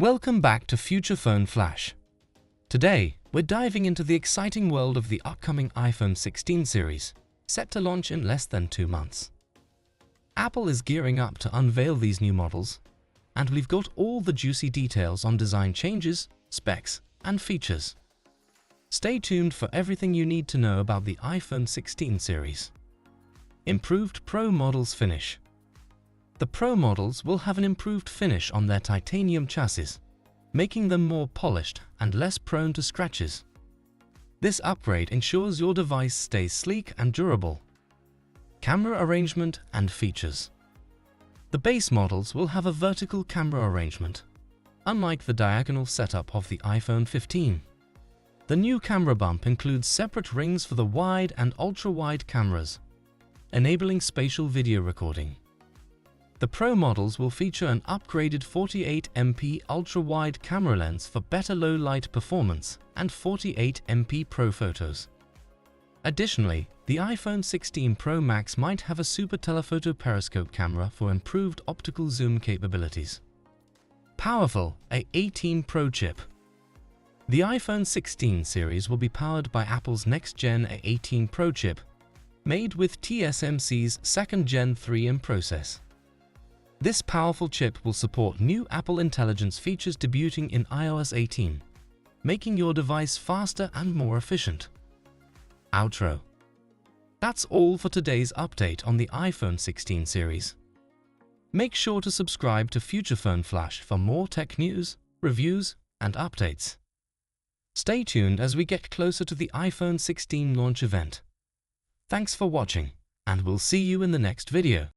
Welcome back to Future Phone Flash. Today, we're diving into the exciting world of the upcoming iPhone 16 series, set to launch in less than 2 months. Apple is gearing up to unveil these new models, and we've got all the juicy details on design changes, specs, and features. Stay tuned for everything you need to know about the iPhone 16 series. Improved Pro models finish. The Pro models will have an improved finish on their titanium chassis, making them more polished and less prone to scratches. This upgrade ensures your device stays sleek and durable. Camera arrangement and features. The base models will have a vertical camera arrangement, unlike the diagonal setup of the iPhone 15. The new camera bump includes separate rings for the wide and ultra-wide cameras, enabling spatial video recording. The Pro models will feature an upgraded 48MP ultra-wide camera lens for better low-light performance and 48MP Pro photos. Additionally, the iPhone 16 Pro Max might have a super telephoto periscope camera for improved optical zoom capabilities. Powerful A18 Pro chip. The iPhone 16 series will be powered by Apple's next-gen A18 Pro chip, made with TSMC's second-gen 3M process. This powerful chip will support new Apple Intelligence features debuting in iOS 18, making your device faster and more efficient. Outro. That's all for today's update on the iPhone 16 series. Make sure to subscribe to Future Phone Flash for more tech news, reviews, and updates. Stay tuned as we get closer to the iPhone 16 launch event. Thanks for watching, and we'll see you in the next video.